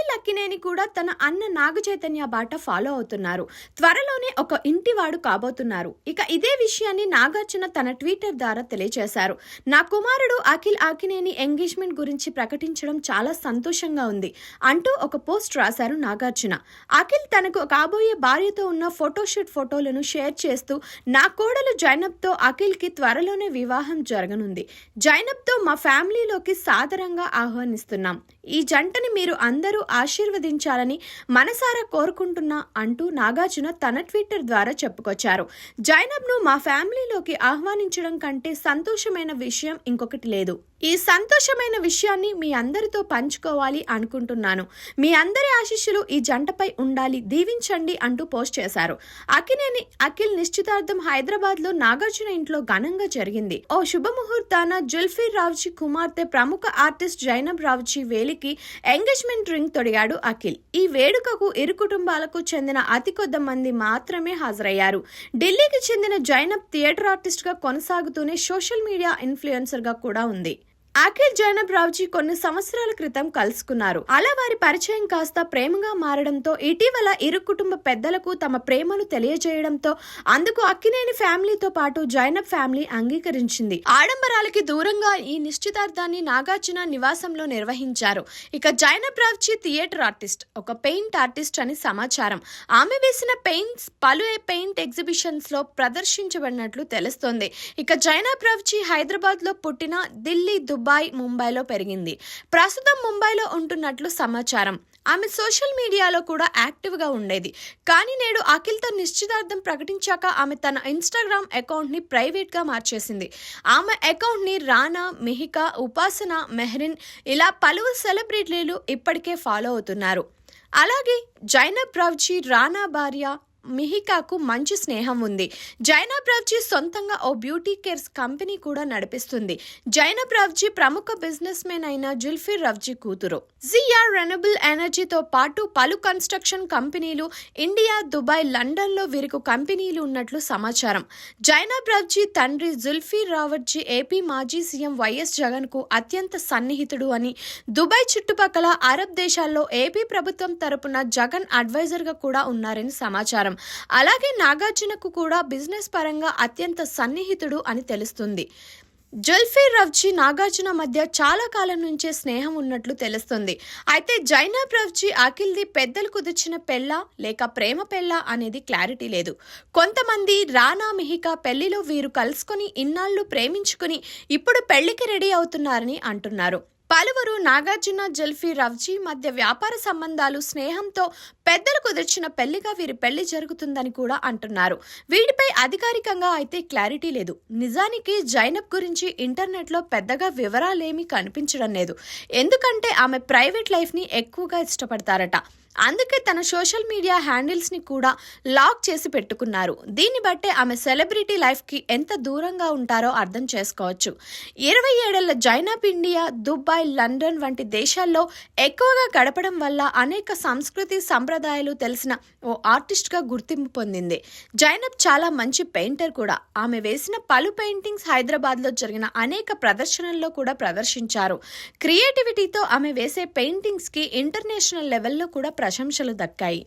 అఖిల్ అక్కినేని కూడా తన అన్న నాగ చైతన్య బాట ఫాలో అవుతున్నారు. త్వరలోనే ఒక ఇంటివాడు కాబోతున్నారు. ఇక ఇదే విషయాన్ని నాగార్జున తన ట్విట్టర్ ద్వారా తెలియజేశారు. నా కుమారుడు అఖిల్ అక్కినేని ఎంగేజ్మెంట్ గురించి ప్రకటించడం చాలా సంతోషంగా ఉంది అంటూ ఒక పోస్ట్ రాశారు నాగార్జున. అఖిల్ తనకు కాబోయే భార్యతో ఉన్న ఫోటోషూట్ ఫోటోలను షేర్ చేస్తూ, నా కోడలు జైనబ్తో అఖిల్కి త్వరలోనే వివాహం జరగనుంది. జైనబ్తో మా ఫ్యామిలీలోకి సాదరంగా ఆహ్వానిస్తున్నాం. ఈ జంటని మీరు అందరూ ఆశీర్వదించాలని మనసారా కోరుకుంటున్నా అంటూ నాగార్జున తన ట్విట్టర్ ద్వారా చెప్పుకొచ్చారు. జైనబ్ను మా ఫ్యామిలీలోకి ఆహ్వానించడం కంటే సంతోషమైన విషయం ఇంకొకటి లేదు. ఈ సంతోషమైన విషయాన్ని మీ అందరితో పంచుకోవాలి అనుకుంటున్నాను. మీ అందరి ఆశీస్సులు ఈ జంటపై ఉండాలి, దీవించండి అంటూ పోస్ట్ చేశారు. అక్కినేని అఖిల్ నిశ్చితార్థం హైదరాబాద్ లో నాగార్జున ఇంట్లో ఘనంగా జరిగింది. ఓ శుభముహూర్తాన జుల్ఫీర్ రావుజీ కుమార్తె ప్రముఖ ఆర్టిస్ట్ జైనబ్ రావుజీ వేలికి ఎంగేజ్మెంట్ రింగ్ తొడిగాడు అఖిల్. ఈ వేడుకకు ఇరు కుటుంబాలకు చెందిన అతి కొద్ది మంది మాత్రమే హాజరయ్యారు. ఢిల్లీకి చెందిన జైనబ్ థియేటర్ ఆర్టిస్ట్ గా కొనసాగుతూనే సోషల్ మీడియా ఇన్ఫ్లుయెన్సర్ గా కూడా ఉంది. అఖిల్ జైనబ్ రావుజీ కొన్ని సంవత్సరాల క్రితం కలుసుకున్నారు. అలా వారి పరిచయం కాస్త ప్రేమగా మారడంతో ఇటీవల ఇరు కుటుంబ పెద్దలకు తమ ప్రేమను తెలియజేయడంతో అందుకు అక్కినేని ఫ్యామిలీతో పాటు జైనబ్ ఫ్యామిలీ అంగీకరించింది. ఆడంబరాలకి దూరంగా ఈ నిశ్చితార్థాన్ని నాగార్జున నివాసంలో నిర్వహించారు. ఇక జైనబ్ రావుజీ థియేటర్ ఆర్టిస్ట్, ఒక పెయింట్ ఆర్టిస్ట్ అని సమాచారం. ఆమె వేసిన పెయింట్స్ పలు పెయింట్ ఎగ్జిబిషన్స్ లో ప్రదర్శించబడినట్లు తెలుస్తోంది. ఇక జైనబ్ రావుజీ హైదరాబాద్ లో పుట్టిన ఢిల్లీ, దుబాయ్, ముంబైలో పెరిగింది. ప్రస్తుతం ముంబైలో ఉంటున్నట్లు సమాచారం. ఆమె సోషల్ మీడియాలో కూడా యాక్టివ్ గా ఉండేది. కానీ నేడు అఖిల్తో నిశ్చితార్థం ప్రకటించాక ఆమె తన ఇన్స్టాగ్రామ్ అకౌంట్ ని ప్రైవేట్ గా మార్చేసింది. ఆమె అకౌంట్ ని రానా, మిహికా, ఉపాసన, మెహరిన్ ఇలా పలువురు సెలబ్రిటీలు ఇప్పటికే ఫాలో అవుతున్నారు. అలాగే జైనబ్ రావుజీ రానా భార్య మిహికాకు మంచి స్నేహం ఉంది. జైనబ్ రావుజీ సొంతంగా ఓ బ్యూటీ కేర్స్ కంపెనీ కూడా నడిపిస్తుంది. జైనబ్ రావుజీ ప్రముఖ బిజినెస్ మెన్ అయిన జుల్ఫీర్ రావుజీ కూతురు. జిఆర్ రెన్యూబుల్ ఎనర్జీతో పాటు పలు కన్స్ట్రక్షన్ కంపెనీలు ఇండియా, దుబాయ్, లండన్ లో వీరికి కంపెనీలు ఉన్నట్లు సమాచారం. జైనబ్ రావుజీ తండ్రి జుల్ఫీర్ రావుజీ ఏపీ మాజీ సీఎం వైఎస్ జగన్ కు అత్యంత సన్నిహితుడు అని, దుబాయ్ చుట్టుపక్కల అరబ్ దేశాల్లో ఏపీ ప్రభుత్వం తరపున జగన్ అడ్వైజర్ గా కూడా ఉన్నారని సమాచారం. అలాగే నాగార్జునకు కూడా బిజినెస్ పరంగా అత్యంత సన్నిహితుడు అని తెలుస్తుంది. జుల్ఫీర్ రావుజీ నాగార్జున మధ్య చాలా కాలం నుంచే స్నేహం ఉన్నట్లు తెలుస్తుంది. అయితే జైనబ్ రావుజీ అఖిల్ది పెద్దలు కుదిర్చిన పెళ్ళ లేక ప్రేమ పెళ్ళ అనేది క్లారిటీ లేదు. కొంతమంది రానా, మిహికా పెళ్లిలో వీరు కలుసుకుని ఇన్నాళ్లు ప్రేమించుకుని ఇప్పుడు పెళ్లికి రెడీ అవుతున్నారని అంటున్నారు. పలువురు నాగార్జున, జుల్ఫీర్ రావుజీ మధ్య వ్యాపార సంబంధాలు, స్నేహంతో పెద్దలు కుదిర్చిన పెళ్లిగా వీరి పెళ్లి జరుగుతుందని కూడా అంటున్నారు. వీటిపై అధికారికంగా అయితే క్లారిటీ లేదు. నిజానికి జైనబ్ గురించి ఇంటర్నెట్ లో పెద్దగా వివరాలేమీ కనిపించడం లేదు. ఎందుకంటే ఆమె ప్రైవేట్ లైఫ్ ని ఎక్కువగా ఇష్టపడతారట. అందుకే తన సోషల్ మీడియా హ్యాండిల్స్ ని కూడా లాక్ చేసి పెట్టుకున్నారు. దీన్ని బట్టే ఆమె సెలబ్రిటీ లైఫ్ కి ఎంత దూరంగా ఉంటారో అర్థం చేసుకోవచ్చు. 27 ఏళ్ల జైనబ్ ఇండియా, దుబాయ్, లండన్ వంటి దేశాల్లో ఎక్కువగా గడపడం వల్ల అనేక సంస్కృతి, సంప్రదాయాలు తెలిసిన ఓ ఆర్టిస్ట్ గా గుర్తింపు పొందింది. జైనబ్ చాలా మంచి పెయింటర్ కూడా. ఆమె వేసిన పలు పెయింటింగ్స్ హైదరాబాద్ లో జరిగిన అనేక ప్రదర్శనల్లో కూడా ప్రదర్శించారు. క్రియేటివిటీతో ఆమె వేసే పెయింటింగ్స్ కి ఇంటర్నేషనల్ లెవెల్లో కూడా ప్రశంసలు దక్కాయి.